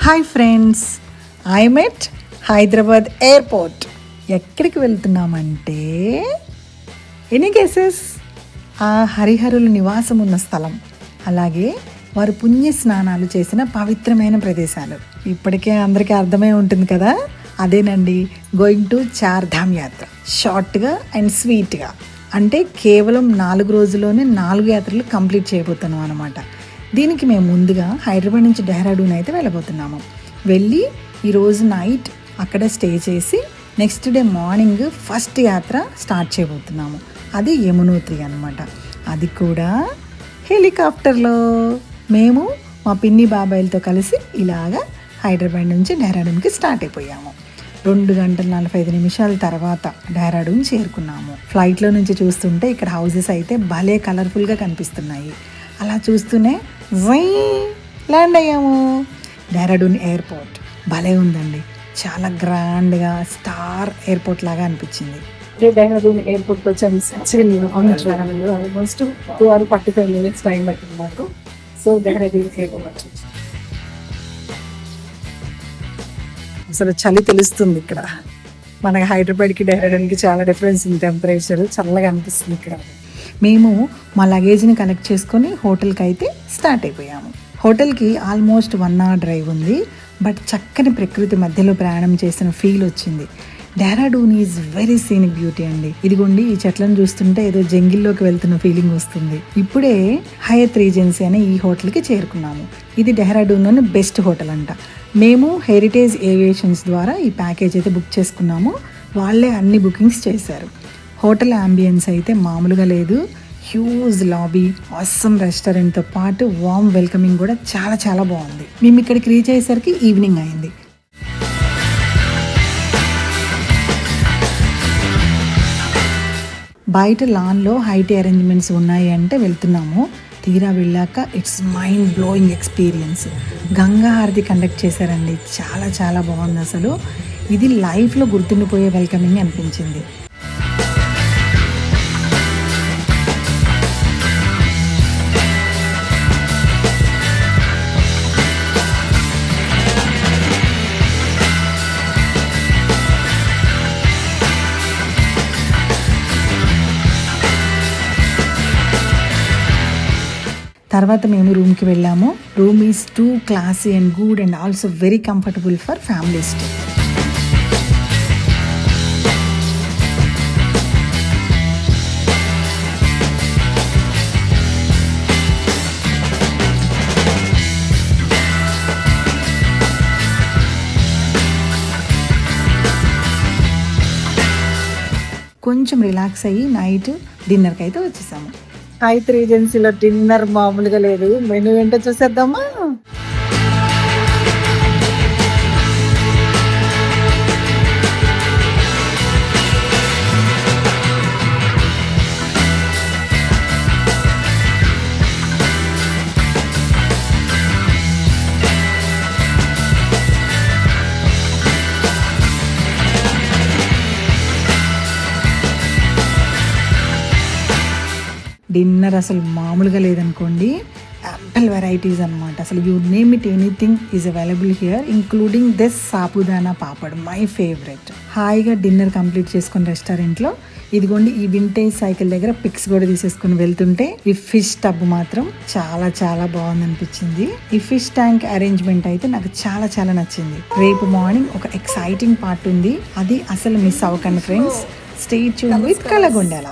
Hi friends, I met Hyderabad airport. ఎక్కడికి వెళ్తున్నామంటే any guesses? ఆ హరిహరుల నివాసం ఉన్న స్థలం, అలాగే వారు పుణ్య స్నానాలు చేసిన పవిత్రమైన ప్రదేశాలు. ఇప్పటికే అందరికీ అర్థమై ఉంటుంది కదా, అదేనండి గోయింగ్ టు చార్ధామ్ యాత్ర. షార్ట్గా అండ్ స్వీట్గా, అంటే కేవలం 4 రోజుల్లోనే 4 యాత్రలు కంప్లీట్ చేయబోతున్నాం అనమాట. దీనికి మేము ముందుగా హైదరాబాద్ నుంచి డెహ్రాడూన్ అయితే వెళ్ళబోతున్నాము. వెళ్ళి ఈరోజు నైట్ అక్కడ స్టే చేసి నెక్స్ట్ డే మార్నింగ్ ఫస్ట్ యాత్ర స్టార్ట్ చేయబోతున్నాము. అది యమునోత్రి అనమాట. అది కూడా హెలికాప్టర్లో. మేము మా పిన్ని బాబాయిలతో కలిసి ఇలాగా హైదరాబాద్ నుంచి డెహ్రాడూన్కి స్టార్ట్ అయిపోయాము. 2 గంటల 45 నిమిషాల తర్వాత డెహ్రాడూన్ చేరుకున్నాము. ఫ్లైట్లో నుంచి చూస్తుంటే ఇక్కడ హౌసెస్ అయితే భలే కలర్ఫుల్గా కనిపిస్తున్నాయి. అలా చూస్తూనే ల్యాండ్ అయ్యాము. డెహ్రాడూన్ ఎయిర్పోర్ట్ భలే ఉందండి, చాలా గ్రాండ్గా స్టార్ ఎయిర్పోర్ట్ లాగా అనిపించింది. డెహ్రాడూన్ ఎయిర్పోర్ట్ వచ్చాము. ఆల్మోస్ట్ 2 hours 45 minutes టైం పట్టింది మాకు. సో డెహ్రాడూన్ ఎయిర్పోర్ట్ అసలు చలి తెలుస్తుంది ఇక్కడ. మనకి హైదరాబాద్కి డెహ్రాడూన్కి చాలా డిఫరెన్స్ ఉంది. టెంపరేచర్ చల్లగా అనిపిస్తుంది ఇక్కడ. మేము మా లగేజ్ని కలెక్ట్ చేసుకొని హోటల్కి అయితే స్టార్ట్ అయిపోయాము. హోటల్కి ఆల్మోస్ట్ 1 hour డ్రైవ్ ఉంది. బట్ చక్కని ప్రకృతి మధ్యలో ప్రయాణం చేసిన ఫీల్ వచ్చింది. Dehradun is very scenic beauty అండి. ఇదిగోండి, ఈ చెట్లను చూస్తుంటే ఏదో జంగిల్లోకి వెళ్తున్న ఫీలింగ్ వస్తుంది. ఇప్పుడే హయత్ రీజెన్సీ అనే ఈ హోటల్కి చేరుకున్నాము. ఇది డెహ్రాడూన్లోని బెస్ట్ హోటల్ అంట. మేము హెరిటేజ్ ఏవియేషన్స్ ద్వారా ఈ ప్యాకేజ్ అయితే బుక్ చేసుకున్నాము. వాళ్ళే అన్ని బుకింగ్స్ చేశారు. హోటల్ అంబియన్స్ అయితే మామూలుగా లేదు. హ్యూజ్ లాబీ, ఆసమ్ రెస్టారెంట్తో పాటు వార్మ్ వెల్కమింగ్ కూడా చాలా చాలా బాగుంది. మేము ఇక్కడికి రీచ్ అయ్యేసరికి ఈవినింగ్ అయింది. బయట లాన్లో హైట్ అరేంజ్మెంట్స్ ఉన్నాయి అంటే వెళ్తున్నాము. తీరా వెళ్ళాక it's mind blowing experience. Ganga హారతి కండక్ట్ చేశారండి, చాలా చాలా బాగుంది. అసలు ఇది లైఫ్లో గుర్తుండిపోయే వెల్కమింగ్ అనిపించింది. తర్వాత మేము రూమ్కి వెళ్ళాము. Room is two classy and good and also very comfortable for family stay. కొంచెం రిలాక్స్ అయ్యి నైట్ డిన్నర్కి అయితే వచ్చేసాము. హైత్ రీజెన్సీలో డిన్నర్ మామూలుగా లేదు. మెనూ ఏంటో చూసేద్దామా? డిన్నర్ అసలు మామూలుగా లేదనుకోండి. యాంపల్ వెరైటీస్ అనమాట. అసలు you name it, anything is available here, including this sabudana papad, my favourite. హాయిగా డిన్నర్ కంప్లీట్ చేసుకుని రెస్టారెంట్లో ఇదిగోండి ఈ వింటేజ్ సైకిల్ దగ్గర పిక్స్ కూడా తీసేసుకుని వెళ్తుంటే ఈ ఫిష్ టబ్ మాత్రం చాలా చాలా బాగుంది అనిపించింది. ఈ ఫిష్ ట్యాంక్ అరేంజ్మెంట్ అయితే నాకు చాలా చాలా నచ్చింది. రేపు మార్నింగ్ ఒక ఎక్సైటింగ్ పార్ట్ ఉంది, అది అసలు మిస్ అవ్వకండి ఫ్రెండ్స్. Stay tune with కలగొండల.